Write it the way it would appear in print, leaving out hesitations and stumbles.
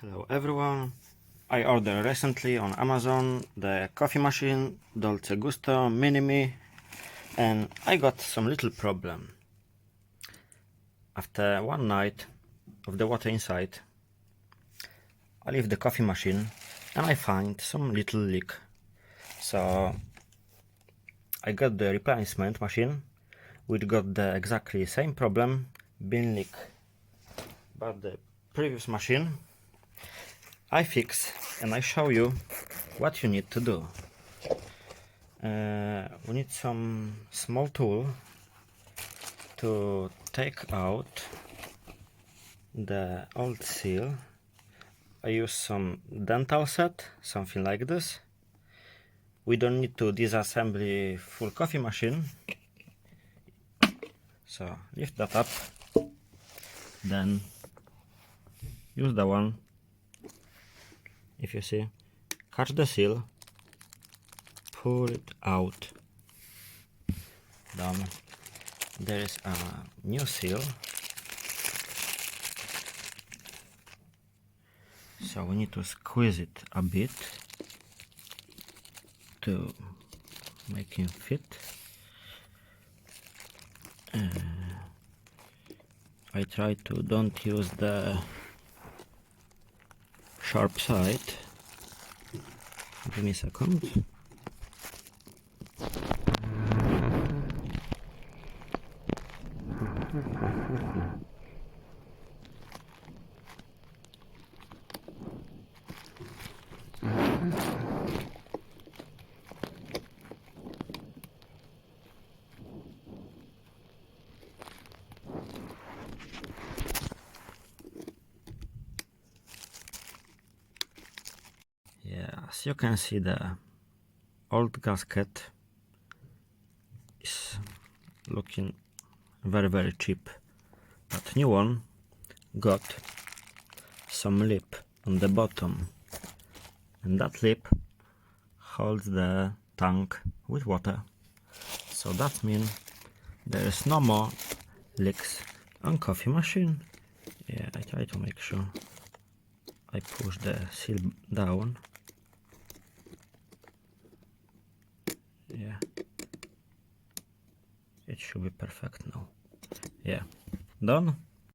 Hello everyone. I ordered recently on Amazon the coffee machine Dolce Gusto Mini, and I got some little problem. After one night of the water inside, I leave the coffee machine and I find some little leak. So I got the replacement machine which got the exactly same problem, bin leak. But the previous machine I fix and I show you what you need to do. We need some small tool to take out the old seal. I use some dental set, something like this. We don't need to disassemble full coffee machine. So lift that up, then use the one. If you see, catch the seal, pull it out. Done. There is a new seal. So we need to squeeze it a bit to make him fit. I try to don't use the sharp side. Give me a second. As you can see, the old gasket is looking very cheap, but new one got some lip on the bottom, and that lip holds the tank with water. So that means there is no more leaks on coffee machine. Yeah, I try to make sure I push the seal down. Yeah, it should be perfect now. Yeah, done.